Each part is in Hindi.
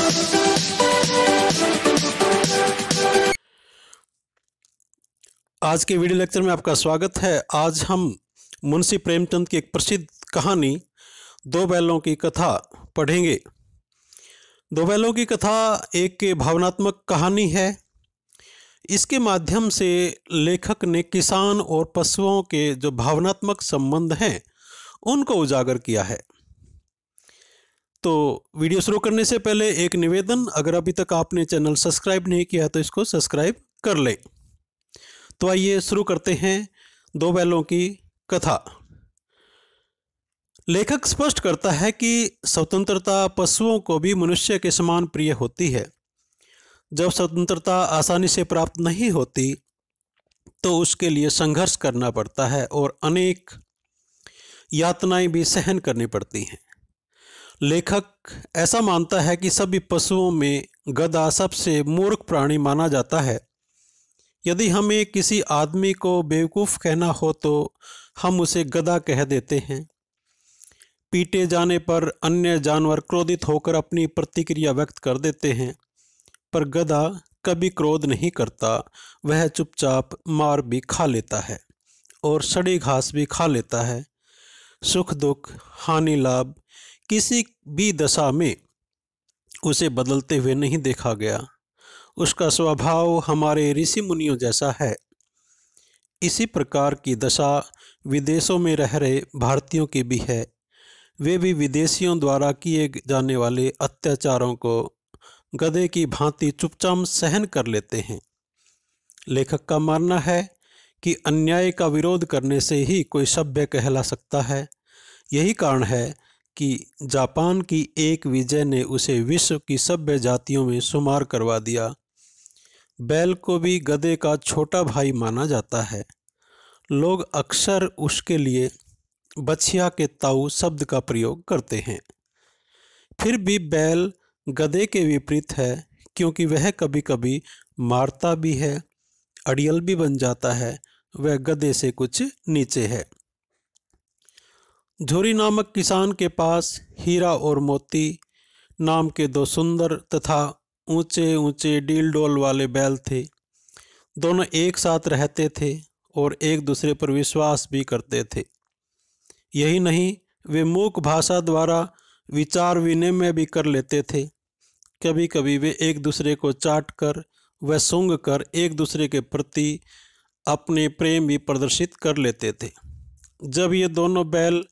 आज के वीडियो लेक्चर में आपका स्वागत है। आज हम मुंशी प्रेमचंद की एक प्रसिद्ध कहानी दो बैलों की कथा पढ़ेंगे। दो बैलों की कथा एक भावनात्मक कहानी है। इसके माध्यम से लेखक ने किसान और पशुओं के जो भावनात्मक संबंध हैं उनको उजागर किया है। तो वीडियो शुरू करने से पहले एक निवेदन, अगर अभी तक आपने चैनल सब्सक्राइब नहीं किया तो इसको सब्सक्राइब कर लें। तो आइए शुरू करते हैं दो बैलों की कथा। लेखक स्पष्ट करता है कि स्वतंत्रता पशुओं को भी मनुष्य के समान प्रिय होती है। जब स्वतंत्रता आसानी से प्राप्त नहीं होती तो उसके लिए संघर्ष करना पड़ता है और अनेक यातनाएं भी सहन करनी पड़ती हैं। लेखक ऐसा मानता है कि सभी पशुओं में गधा सबसे मूर्ख प्राणी माना जाता है। यदि हमें किसी आदमी को बेवकूफ़ कहना हो तो हम उसे गधा कह देते हैं। पीटे जाने पर अन्य जानवर क्रोधित होकर अपनी प्रतिक्रिया व्यक्त कर देते हैं, पर गधा कभी क्रोध नहीं करता। वह चुपचाप मार भी खा लेता है और सड़ी घास भी खा लेता है। सुख दुख हानि लाभ किसी भी दशा में उसे बदलते हुए नहीं देखा गया। उसका स्वभाव हमारे ऋषि मुनियों जैसा है। इसी प्रकार की दशा विदेशों में रह रहे भारतीयों की भी है। वे भी विदेशियों द्वारा किए जाने वाले अत्याचारों को गधे की भांति चुपचाप सहन कर लेते हैं। लेखक का मानना है कि अन्याय का विरोध करने से ही कोई सभ्य कहला सकता है। यही कारण है कि जापान की एक विजय ने उसे विश्व की सभ्य जातियों में शुमार करवा दिया। बैल को भी गधे का छोटा भाई माना जाता है। लोग अक्सर उसके लिए बछिया के ताऊ शब्द का प्रयोग करते हैं। फिर भी बैल गधे के विपरीत है, क्योंकि वह कभी कभी मारता भी है, अड़ियल भी बन जाता है। वह गधे से कुछ नीचे है। झूरी नामक किसान के पास हीरा और मोती नाम के दो सुंदर तथा ऊंचे ऊंचे डील डोल वाले बैल थे। दोनों एक साथ रहते थे और एक दूसरे पर विश्वास भी करते थे। यही नहीं, वे मूक भाषा द्वारा विचार विनिमय भी कर लेते थे। कभी कभी वे एक दूसरे को चाट कर व सूंघ कर एक दूसरे के प्रति अपने प्रेम भी प्रदर्शित कर लेते थे। जब ये दोनों बैल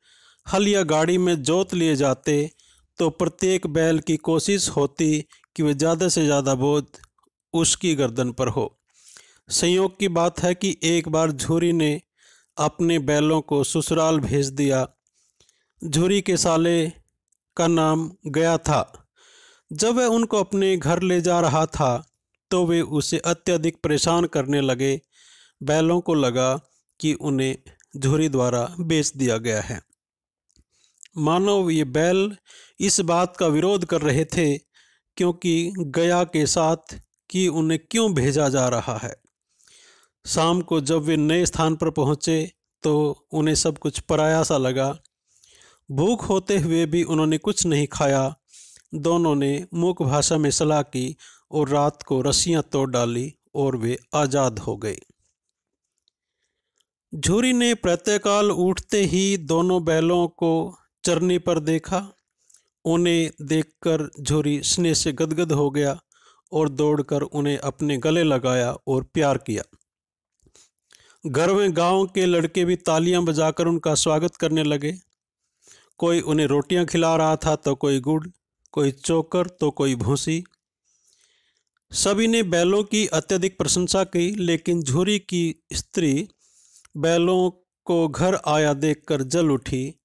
हल या गाड़ी में जोत लिए जाते तो प्रत्येक बैल की कोशिश होती कि वह ज़्यादा से ज़्यादा बोझ उसकी गर्दन पर हो। संयोग की बात है कि एक बार झूरी ने अपने बैलों को ससुराल भेज दिया। झूरी के साले का नाम गया था। जब वह उनको अपने घर ले जा रहा था तो वे उसे अत्यधिक परेशान करने लगे। बैलों को लगा कि उन्हें झूरी द्वारा बेच दिया गया है। मानो ये बैल इस बात का विरोध कर रहे थे क्योंकि गया के साथ कि उन्हें क्यों भेजा जा रहा है। शाम को जब वे नए स्थान पर पहुँचे तो उन्हें सब कुछ पराया सा लगा। भूख होते हुए भी उन्होंने कुछ नहीं खाया। दोनों ने मूक भाषा में सलाह की और रात को रस्सियां तोड़ डाली और वे आज़ाद हो गए। झूरी ने प्रातःकाल उठते ही दोनों बैलों को चरनी पर देखा। उन्हें देखकर झूरी स्नेह से गदगद हो गया और दौड़कर उन्हें अपने गले लगाया और प्यार किया। घर में गांव के लड़के भी तालियां बजाकर उनका स्वागत करने लगे। कोई उन्हें रोटियां खिला रहा था तो कोई गुड़, कोई चोकर तो कोई भूसी। सभी ने बैलों की अत्यधिक प्रशंसा की, लेकिन झूरी की स्त्री बैलों को घर आया देखकर जल उठी।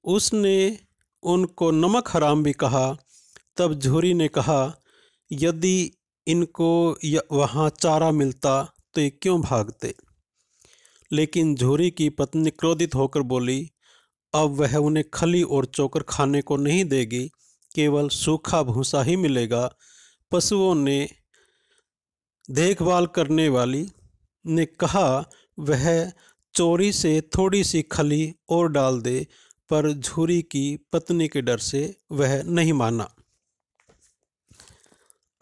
उसने उनको नमक हराम भी कहा। तब झूरी ने कहा, यदि इनको वहाँ चारा मिलता तो ये क्यों भागते। लेकिन झूरी की पत्नी क्रोधित होकर बोली, अब वह उन्हें खली और चोकर खाने को नहीं देगी, केवल सूखा भूसा ही मिलेगा। पशुओं ने देखभाल करने वाली ने कहा, वह चोरी से थोड़ी सी खली और डाल दे, पर झूरी की पत्नी के डर से वह नहीं माना।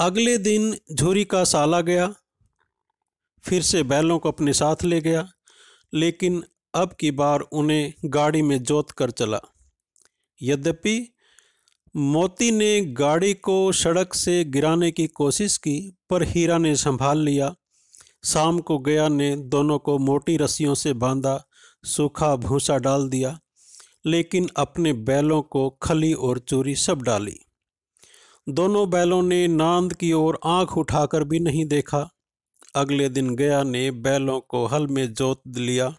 अगले दिन झूरी का साला गया, फिर से बैलों को अपने साथ ले गया, लेकिन अब की बार उन्हें गाड़ी में जोत कर चला। यद्यपि मोती ने गाड़ी को सड़क से गिराने की कोशिश की, पर हीरा ने संभाल लिया। शाम को गया ने दोनों को मोटी रस्सियों से बांधा, सूखा भूसा डाल दिया, लेकिन अपने बैलों को खली और चूरी सब डाली। दोनों बैलों ने नांद की ओर आंख उठाकर भी नहीं देखा। अगले दिन गया ने बैलों को हल में जोत लिया,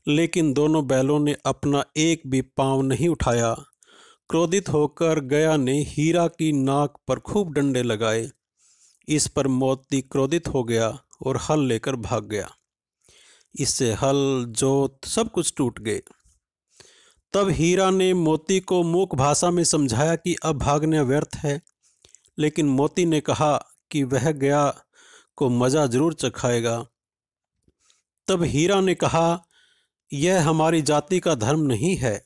लेकिन दोनों बैलों ने अपना एक भी पांव नहीं उठाया। क्रोधित होकर गया ने हीरा की नाक पर खूब डंडे लगाए। इस पर मोती क्रोधित हो गया और हल लेकर भाग गया। इससे हल, जोत सब कुछ टूट गए। तब हीरा ने मोती को मूक भाषा में समझाया कि अब भागना व्यर्थ है, लेकिन मोती ने कहा कि वह गया को मज़ा जरूर चखाएगा। तब हीरा ने कहा, यह हमारी जाति का धर्म नहीं है।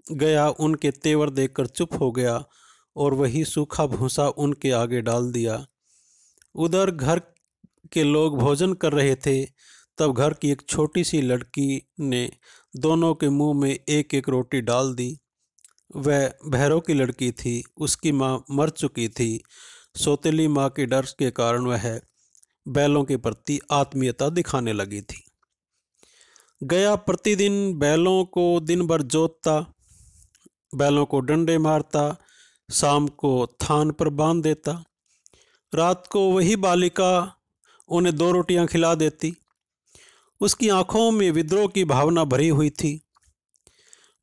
गया उनके तेवर देखकर चुप हो गया और वही सूखा भूसा उनके आगे डाल दिया। उधर घर के लोग भोजन कर रहे थे। तब घर की एक छोटी सी लड़की ने दोनों के मुंह में एक एक रोटी डाल दी। वह भैरव की लड़की थी। उसकी माँ मर चुकी थी। सौतेली माँ के डर के कारण वह बैलों के प्रति आत्मीयता दिखाने लगी थी। गया प्रतिदिन बैलों को दिन भर जोतता, बैलों को डंडे मारता, शाम को थान पर बांध देता। रात को वही बालिका उन्हें 2 रोटियां खिला देती। उसकी आंखों में विद्रोह की भावना भरी हुई थी।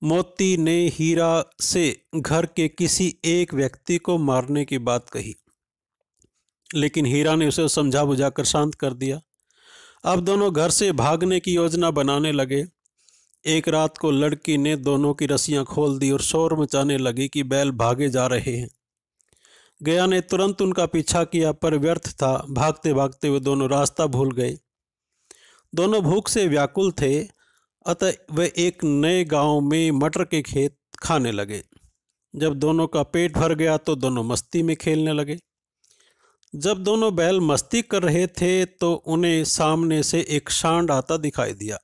मोती ने हीरा से घर के किसी एक व्यक्ति को मारने की बात कही, लेकिन हीरा ने उसे समझा बुझाकर शांत कर दिया। अब दोनों घर से भागने की योजना बनाने लगे। एक रात को लड़की ने दोनों की रस्सियां खोल दी और शोर मचाने लगी कि बैल भागे जा रहे हैं। गया ने तुरंत उनका पीछा किया, पर व्यर्थ था। भागते भागते वे दोनों रास्ता भूल गए। दोनों भूख से व्याकुल थे, अतः वे एक नए गांव में मटर के खेत खाने लगे। जब दोनों का पेट भर गया तो दोनों मस्ती में खेलने लगे। जब दोनों बैल मस्ती कर रहे थे तो उन्हें सामने से एक सांड आता दिखाई दिया।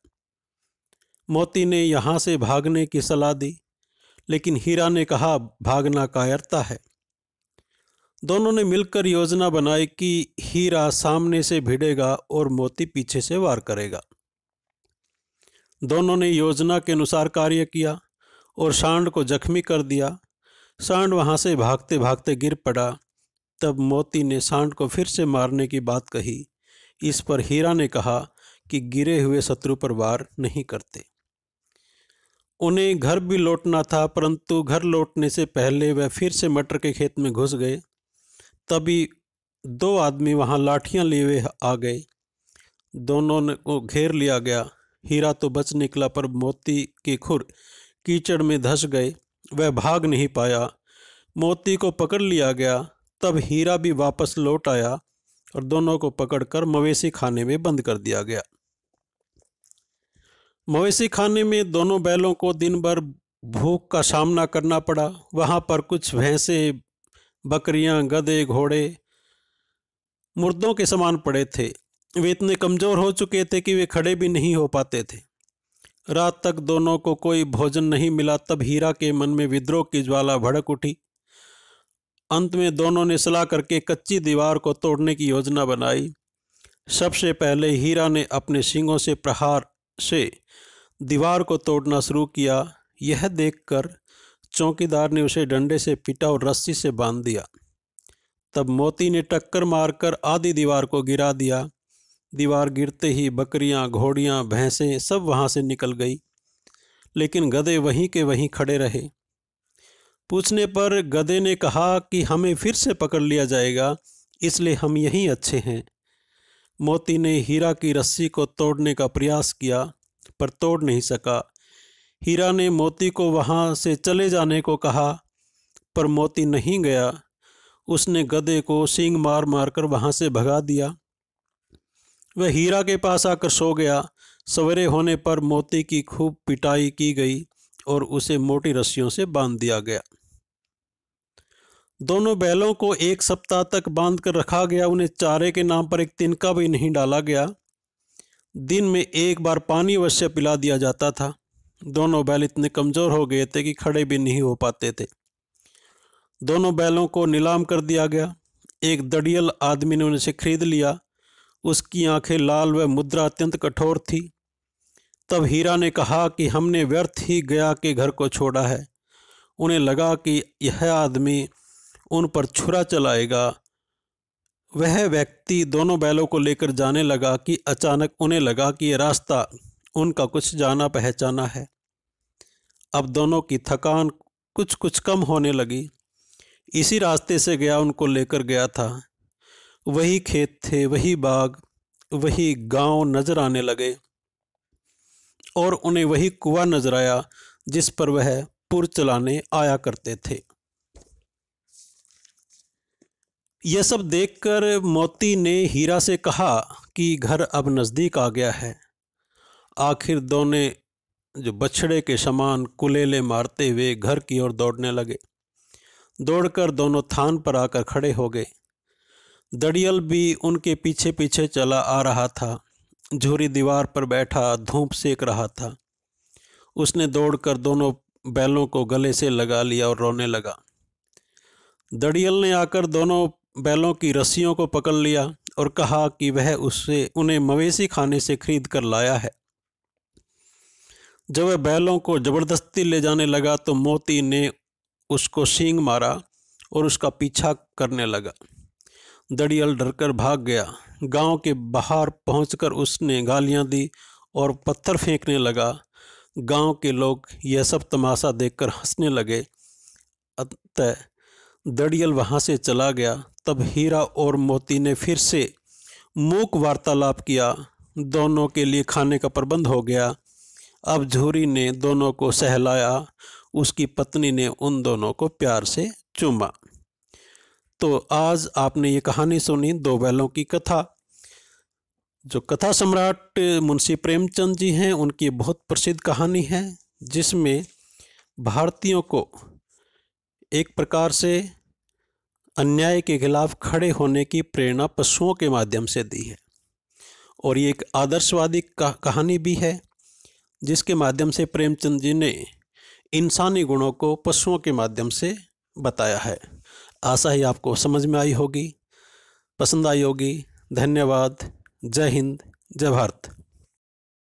मोती ने यहाँ से भागने की सलाह दी, लेकिन हीरा ने कहा, भागना कायरता है। दोनों ने मिलकर योजना बनाई कि हीरा सामने से भिड़ेगा और मोती पीछे से वार करेगा। दोनों ने योजना के अनुसार कार्य किया और सांड को जख्मी कर दिया। सांड वहाँ से भागते भागते गिर पड़ा। तब मोती ने सांड को फिर से मारने की बात कही। इस पर हीरा ने कहा कि गिरे हुए शत्रु पर वार नहीं करते। उन्हें घर भी लौटना था, परंतु घर लौटने से पहले वह फिर से मटर के खेत में घुस गए। तभी 2 आदमी वहां लाठियां लिए हुए आ गए। दोनों को घेर लिया गया। हीरा तो बच निकला, पर मोती के खुर कीचड़ में धंस गए। वह भाग नहीं पाया। मोती को पकड़ लिया गया। तब हीरा भी वापस लौट आया और दोनों को पकड़कर मवेशी खाने में बंद कर दिया गया। मवेशी खाने में दोनों बैलों को दिन भर भूख का सामना करना पड़ा। वहां पर कुछ भैंसें, बकरियां, गधे, घोड़े मुर्दों के समान पड़े थे। वे इतने कमज़ोर हो चुके थे कि वे खड़े भी नहीं हो पाते थे। रात तक दोनों को कोई भोजन नहीं मिला। तब हीरा के मन में विद्रोह की ज्वाला भड़क उठी। अंत में दोनों ने सलाह करके कच्ची दीवार को तोड़ने की योजना बनाई। सबसे पहले हीरा ने अपने सींगों से प्रहार से दीवार को तोड़ना शुरू किया। यह देखकर चौकीदार ने उसे डंडे से पीटा और रस्सी से बांध दिया। तब मोती ने टक्कर मारकर आधी दीवार को गिरा दिया। दीवार गिरते ही बकरियां, घोड़ियां, भैंसें सब वहां से निकल गई, लेकिन गधे वहीं के वहीं खड़े रहे। पूछने पर गधे ने कहा कि हमें फिर से पकड़ लिया जाएगा, इसलिए हम यहीं अच्छे हैं। मोती ने हीरा की रस्सी को तोड़ने का प्रयास किया, पर तोड़ नहीं सका। हीरा ने मोती को वहां से चले जाने को कहा, पर मोती नहीं गया। उसने गधे को सींग मार मार कर वहां से भगा दिया। वह हीरा के पास आकर सो गया। सवेरे होने पर मोती की खूब पिटाई की गई और उसे मोटी रस्सियों से बांध दिया गया। दोनों बैलों को 1 सप्ताह तक बांध कर रखा गया। उन्हें चारे के नाम पर एक तिनका भी नहीं डाला गया। दिन में 1 बार पानी अवश्य पिला दिया जाता था। दोनों बैल इतने कमज़ोर हो गए थे कि खड़े भी नहीं हो पाते थे। दोनों बैलों को नीलाम कर दिया गया। एक दड़ियल आदमी ने उनसे खरीद लिया। उसकी आंखें लाल व मुद्रा अत्यंत कठोर थी। तब हीरा ने कहा कि हमने व्यर्थ ही गया के घर को छोड़ा है। उन्हें लगा कि यह आदमी उन पर छुरा चलाएगा। वह व्यक्ति दोनों बैलों को लेकर जाने लगा कि अचानक उन्हें लगा कि यह रास्ता उनका कुछ जाना पहचाना है। अब दोनों की थकान कुछ कुछ कम होने लगी। इसी रास्ते से गया उनको लेकर गया था। वही खेत थे, वही बाग, वही गांव नजर आने लगे और उन्हें वही कुआं नजर आया जिस पर वह पुर चलाने आया करते थे। यह सब देखकर मोती ने हीरा से कहा कि घर अब नज़दीक आ गया है। आखिर दोनों जो बछड़े के समान कुलेले मारते हुए घर की ओर दौड़ने लगे। दौड़कर दोनों थान पर आकर खड़े हो गए। दड़ियल भी उनके पीछे पीछे चला आ रहा था। झूरी दीवार पर बैठा धूप सेक रहा था। उसने दौड़कर दोनों बैलों को गले से लगा लिया और रोने लगा। दड़ियल ने आकर दोनों बैलों की रस्सियों को पकड़ लिया और कहा कि वह उन्हें मवेशी खाने से खरीद कर लाया है। जब वह बैलों को जबरदस्ती ले जाने लगा तो मोती ने उसको सींग मारा और उसका पीछा करने लगा। दड़ियल डरकर भाग गया। गांव के बाहर पहुंचकर उसने गालियां दी और पत्थर फेंकने लगा। गांव के लोग यह सब तमाशा देखकर हंसने लगे। अतः दड़ियल वहां से चला गया। तब हीरा और मोती ने फिर से मूक वार्तालाप किया। दोनों के लिए खाने का प्रबंध हो गया। अब झूरी ने दोनों को सहलाया। उसकी पत्नी ने उन दोनों को प्यार से चूमा। तो आज आपने ये कहानी सुनी, 2 बैलों की कथा। जो कथा सम्राट मुंशी प्रेमचंद जी हैं, उनकी बहुत प्रसिद्ध कहानी है, जिसमें भारतीयों को एक प्रकार से अन्याय के खिलाफ खड़े होने की प्रेरणा पशुओं के माध्यम से दी है। और ये एक आदर्शवादी कहानी भी है, जिसके माध्यम से प्रेमचंद जी ने इंसानी गुणों को पशुओं के माध्यम से बताया है। आशा ही आपको समझ में आई होगी, पसंद आई होगी। धन्यवाद। जय हिंद, जय भारत।